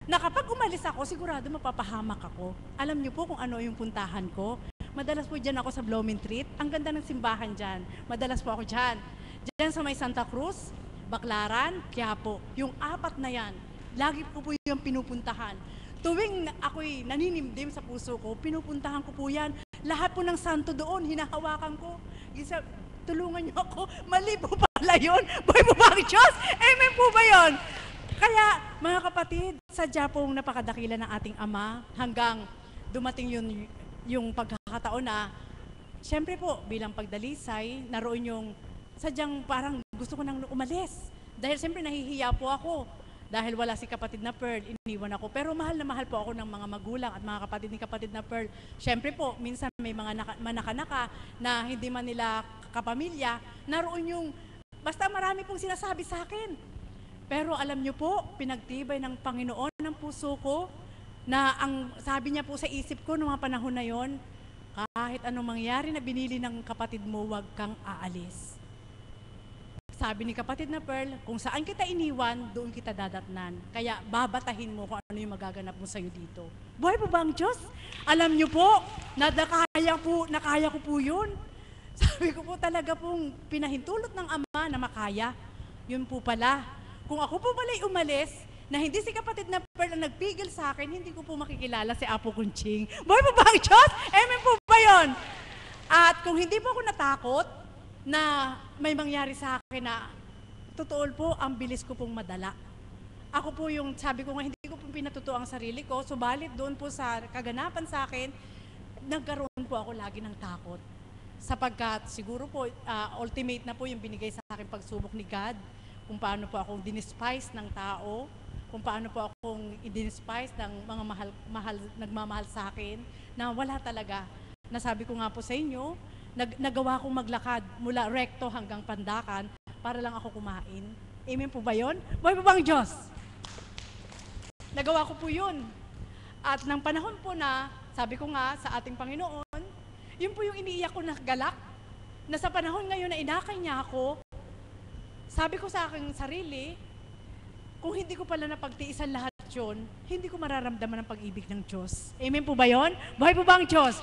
na kapag umalis ako, sigurado mapapahamak ako. Alam niyo po kung ano yung puntahan ko. Madalas po dyan ako sa Bloomingtreet. Ang ganda ng simbahan dyan. Madalas po ako dyan. Dyan sa may Santa Cruz, Baclaran, Quiapo. Yung apat na yan, lagi po yung pinupuntahan. Tuwing ako'y naninimdim sa puso ko, pinupuntahan ko po yan. Lahat po ng santo doon, hinahawakan ko. Tulungan niyo ako. Mali po pala yun. Buhay po ba ang Diyos? Amen po ba yun? Kaya, mga kapatid, sadya pong napakadakila ng ating Ama hanggang dumating yung pagkakataon na, siyempre po, bilang pagdalisay, naroon yung sadyang parang gusto ko nang umalis. Dahil siyempre nahihiya po ako. Dahil wala si kapatid na Pearl, iniwan ako. Pero mahal na mahal po ako ng mga magulang at mga kapatid ni kapatid na Pearl. Siyempre po, minsan may mga manaka-naka na hindi man nila kapamilya, naroon yung, basta marami pong sinasabi sa akin. Pero alam niyo po, pinagtibay ng Panginoon ng puso ko, na ang sabi niya po sa isip ko noong mga panahon na yon, kahit anong mangyari na binili ng kapatid mo, huwag kang aalis. Sabi ni kapatid na Pearl, kung saan kita iniwan, doon kita dadatnan. Kaya babatahin mo kung ano yung magaganap mo sa'yo dito. Buhay po ba ang Diyos? Alam niyo po, nakaya ko po yun. Sabi ko po talaga pong pinahintulot ng Ama na makaya. Yun po pala. Kung ako po pala'y umalis, na hindi si kapatid na Pearl ang nagpigil sa akin, hindi ko po makikilala si Apo Kunching. Buhay po ba ang Diyos? Amen po ba yun? At kung hindi po ako natakot na may mangyari sa akin na totoo po, ang bilis ko pong madala. Ako po yung, sabi ko nga, hindi ko po pinatuto ang sarili ko, subalit doon po sa kaganapan sa akin, nagkaroon po ako lagi ng takot. Sapagkat siguro po, ultimate na po yung binigay sa akin pagsubok ni God, kung paano po akong dinispice ng tao, kung paano po akong i-despise ng mga nagmamahal sa akin, na wala talaga. Nasabi ko nga po sa inyo, nagawa kong maglakad mula Recto hanggang Pandakan para lang ako kumain. Amen po ba yun? Buhay po ba ang Diyos? Nagawa ko po yun. At ng panahon po na, sabi ko nga sa ating Panginoon, yun po yung iniiyak ko na galak, na sa panahon ngayon na inakay niya ako, sabi ko sa aking sarili, kung hindi ko pala napagtiisan lahat yun, hindi ko mararamdaman ang pag-ibig ng Diyos. Amen po ba yun? Buhay po ba ang Diyos?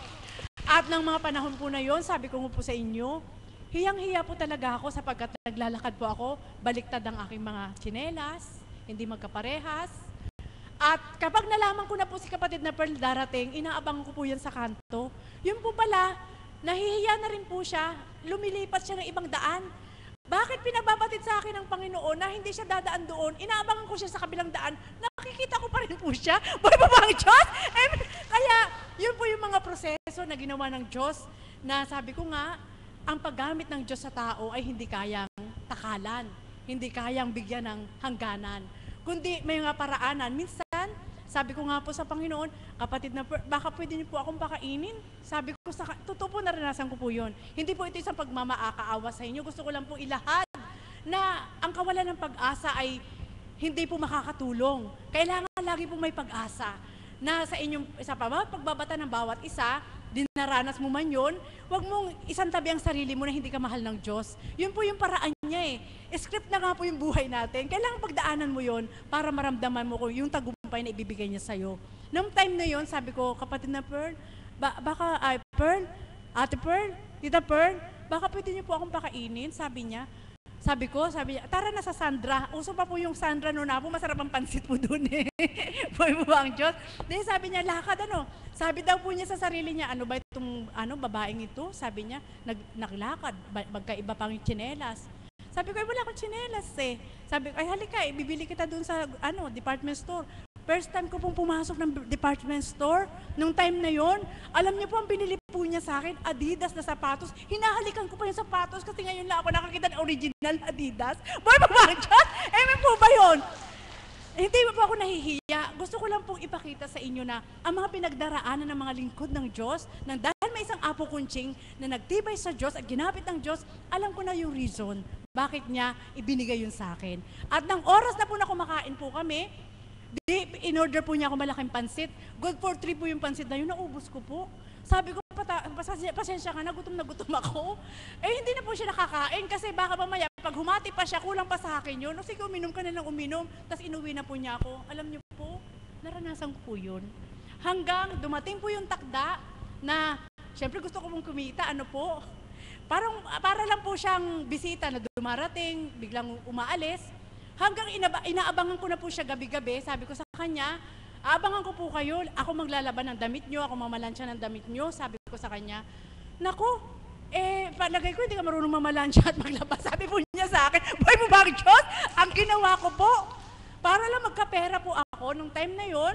At ng mga panahon po na yun, sabi ko po sa inyo, hiyang-hiya po talaga ako sapagkat naglalakad po ako, baliktad ang aking mga tsinelas, hindi magkaparehas. At kapag nalaman ko na po si kapatid na Pearl darating, inaabang ko po yan sa kanto. Yun po pala, nahihiya na rin po siya, lumilipat siya ng ibang daan. Bakit pinababatid sa akin ng Panginoon na hindi siya dadaan doon? Inaabangan ko siya sa kabilang daan, nakikita ko pa rin po siya. Buhay pa ba ang Diyos? Kaya, yun po yung mga proseso na ginawa ng Diyos na sabi ko nga, ang paggamit ng Diyos sa tao ay hindi kayang takalan, hindi kayang bigyan ng hangganan. Kundi may mga paraanan. Minsan, sabi ko nga po sa Panginoon, kapatid na, baka pwede niyo po akong pakainin. Sabi ko, totoo po naranasan ko po yun. Hindi po ito isang pagmamaakaawa sa inyo. Gusto ko lang po ilahad na ang kawalan ng pag-asa ay hindi po makakatulong. Kailangan lagi po may pag-asa na sa inyong pagbabata ng bawat isa, dinaranas mo man yun, huwag mong isantabi ang sarili mo na hindi ka mahal ng Diyos. Yun po yung paraan niya eh. Script na nga po yung buhay natin. Kailangan pagdaanan mo yun para maramdaman mo kung yung tagumpay na ibibigay niya sa'yo. Noong time na yun, sabi ko, kapatid na Pearl, Pearl, Ate Pearl, Tita Pearl, baka pwede niyo po akong pakainin, sabi niya. Sabi niya, tara na sa Sandra. Uso pa po yung Sandra noon na po, masarap ang pansit po doon eh. Buhay mo ba ang Diyos? Then sabi niya, lakad ano? Sabi daw po niya sa sarili niya, ano ba itong babaeng ito? Sabi niya, naglakad, magkaiba pang tsinelas. Sabi ko, wala akong tsinelas eh. Sabi ko, ay halika, bibili kita doon sa department store. First time ko pong pumasok ng department store, nung time na yon, alam niyo po ang binili po niya sa akin, Adidas na sapatos. Hinahalikan ko pa yung sapatos kasi ngayon lang ako nakakita ng original Adidas. Boy, ba Diyos? Amen po ba yun? Hindi po ako nahihiya. Gusto ko lang pong ipakita sa inyo na ang mga pinagdaraanan ng mga lingkod ng Diyos, nang dahil may isang Apo Kunching na nagtibay sa Diyos at ginapit ng Diyos, alam ko na yung reason bakit niya ibinigay yun sa akin. At ng oras na po na kumakain po kami, in-order po niya ako malaking pansit. Good for 3 po yung pansit na yun, naubos ko po. Sabi ko, pasensya ka na gutom ako. Eh, hindi na po siya nakakain kasi baka mamaya, pag humati pa siya, kulang pa sa akin yun. O sige, uminom ka na lang uminom. Tapos inuwi na po niya ako. Alam niyo po, naranasan ko po yun. Hanggang dumating po yung takda na, syempre gusto ko pong kumita, para lang po siyang bisita na dumarating, biglang umaalis. Hanggang inaabangan ko na po siya gabi-gabi, sabi ko sa kanya, aabangan ko po kayo, ako maglalaban ng damit nyo, ako mamalansya ng damit nyo, sabi ko sa kanya. Naku, palagay ko hindi ka marunong mamalansya at maglabas. Sabi po niya sa akin, boy mo ba ang Diyos? Ang ginawa ko po, para lang magkapera po ako nung time na yon.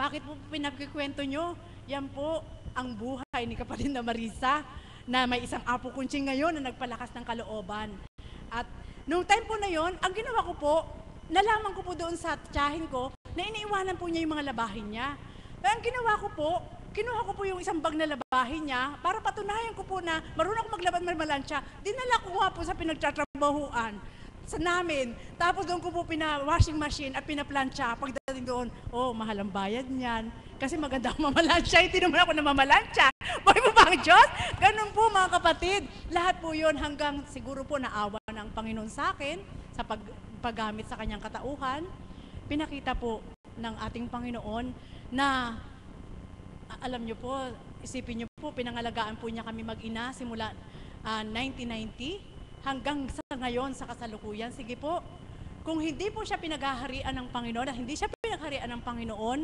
Bakit po pinagkikwento nyo? Yan po ang buhay ni kapatid na Marisa, na may isang Apo Kunching ngayon na nagpalakas ng kalooban. At nung time po na yon, ang ginawa ko po, nalaman ko po doon sa tiyahin ko na iniiwanan po niya yung mga labahin niya. Kaya ang ginawa ko po, kinuha ko po yung isang bag na labahin niya para patunayan ko po na marunong ako maglaban malansya. Dinala ko nga po sa pinagtatrabahuan sa namin. Tapos doon ko po pina-washing machine at pinaplansya. Pagdating doon, mahal ang bayad niyan. Kasi maganda akong mamalansya, hindi naman ako namamalansya. Boy mo ba ang Diyos? Ganun po mga kapatid. Lahat po yun hanggang siguro po naawa ng Panginoon sa akin sa paggamit sa kanyang katauhan. Pinakita po ng ating Panginoon na, alam niyo po, isipin niyo po, pinangalagaan po niya kami mag-ina simula 1990 hanggang sa ngayon sa kasalukuyan. Sige po, Kung hindi po siya pinaghaharian ng Panginoon, at hindi siya pinaghaharian ng Panginoon,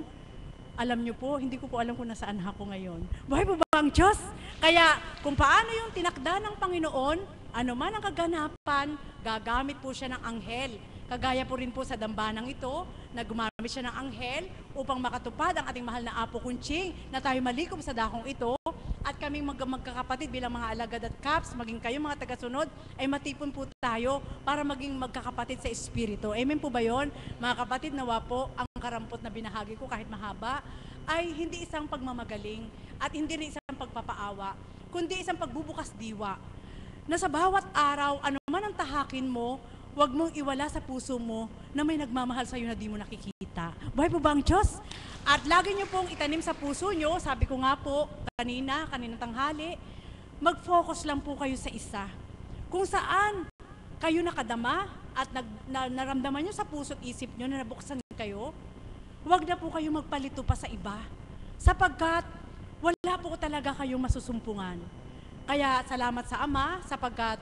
alam niyo po, hindi ko po alam kung nasaan ako ngayon. Buhay po ba ang Diyos? Kaya kung paano yung tinakda ng Panginoon, ano man ang kaganapan, gagamit po siya ng anghel. Kagaya po rin po sa dambanang ito, na gumamit siya ng anghel upang makatupad ang ating mahal na Apo Kunching na tayo malikom sa dakong ito, at kaming magkakapatid bilang mga alagad at kaps, maging kayo mga tagasunod, ay matipon po tayo para maging magkakapatid sa Espiritu. Amen po ba yun? Mga kapatid, nawa po ang karampot na binahagi ko kahit mahaba, ay hindi isang pagmamagaling at hindi rin isang pagpapaawa, kundi isang pagbubukas diwa. Na sa bawat araw, ano man ang tahakin mo, huwag mong iwala sa puso mo na may nagmamahal sa iyo na di mo nakikita. Buhay po ba ang Diyos? At lagi niyo pong itanim sa puso niyo, sabi ko nga po kaninang tanghali, mag-focus lang po kayo sa isa. Kung saan kayo nakadama at naramdaman niyo sa puso at isip niyo na nabuksan kayo, huwag na po kayo magpalito pa sa iba. Sapagkat wala po talaga kayong masusumpungan. Kaya salamat sa Ama, sapagkat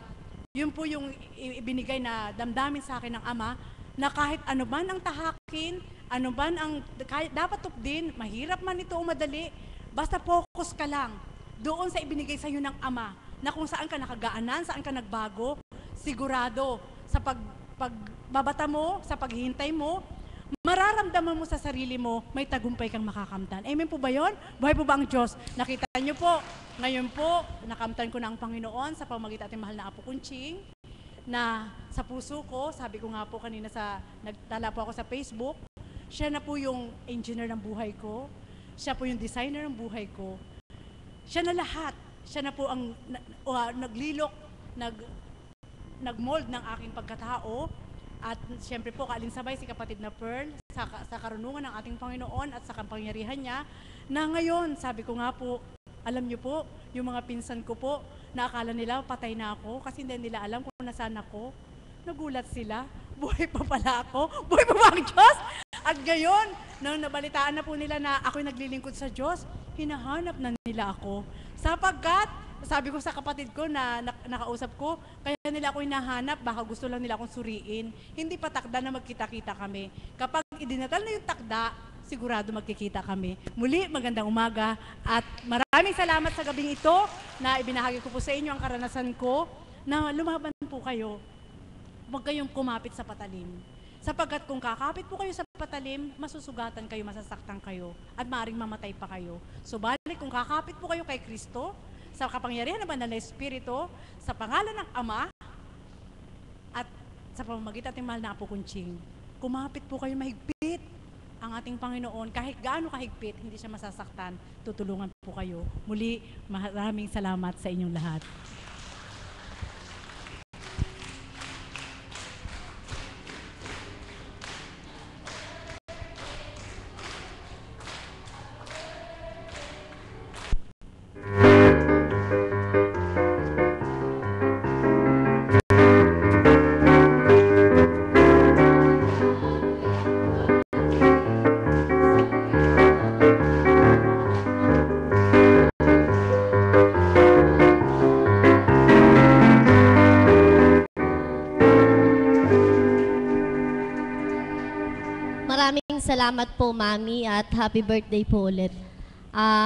yun po yung ibinigay na damdamin sa akin ng Ama, na kahit ano man ang tahakin, ano man ang dapat tupdin, mahirap man ito o madali, basta focus ka lang doon sa ibinigay sa iyo ng Ama, na kung saan ka nakagaanan, saan ka nagbago, sigurado sa pagbabata mo, sa paghihintay mo, mararamdaman mo sa sarili mo, may tagumpay kang makakamtan. Amen po ba yun? Buhay po ba ang Diyos? Nakita niyo po, ngayon po, nakamtan ko na ang Panginoon sa pamagitan ating mahal na Apo Kunching, na sa puso ko, sabi ko nga po kanina nagtala po ako sa Facebook, siya na po yung engineer ng buhay ko, siya po yung designer ng buhay ko, siya na lahat, siya na po ang naglilok, nagmold ng aking pagkatao, at siyempre po kaalinsabay si kapatid na Pearl sa karunungan ng ating Panginoon at sa kapangyarihan niya, na ngayon, sabi ko nga po, alam niyo po, yung mga pinsan ko po, na akala nila patay na ako kasi hindi nila alam kung nasaan ako. Nagulat sila, buhay pa pala ako, buhay pa ba ang Diyos? At ngayon, nang nabalitaan na po nila na ako'y naglilingkod sa Diyos, hinahanap na nila ako. Sapagkat, sabi ko sa kapatid ko na nakausap ko, kaya nila ako hinahanap, baka gusto lang nila akong suriin. Hindi pa takda na magkita-kita kami. Kapag idinatal na yung takda, sigurado magkikita kami. Muli, magandang umaga at maraming salamat sa gabing ito na ibinahagi ko po sa inyo ang karanasan ko na lumaban po kayo. Huwag kayong kumapit sa patalim. Sapagkat kung kakapit po kayo sa patalim, masusugatan kayo, masasaktan kayo at maaaring mamatay pa kayo. So balik, kung kakapit po kayo kay Kristo, sa kapangyarihan ng Banal na Espiritu, sa pangalan ng Ama at sa pamamagitan ating mahal na Apo Kunching, kumapit po kayo mahigpit ang ating Panginoon, kahit gaano kahigpit, hindi siya masasaktan, tutulungan po kayo. Muli, maraming salamat sa inyong lahat. Salamat po, Mami, at happy birthday po ulit.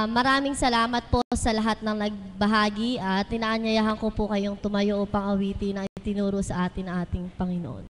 Maraming salamat po sa lahat ng nagbahagi at inaanyayahan ko po kayong tumayo upang awitin na itinuro sa atin ating Panginoon.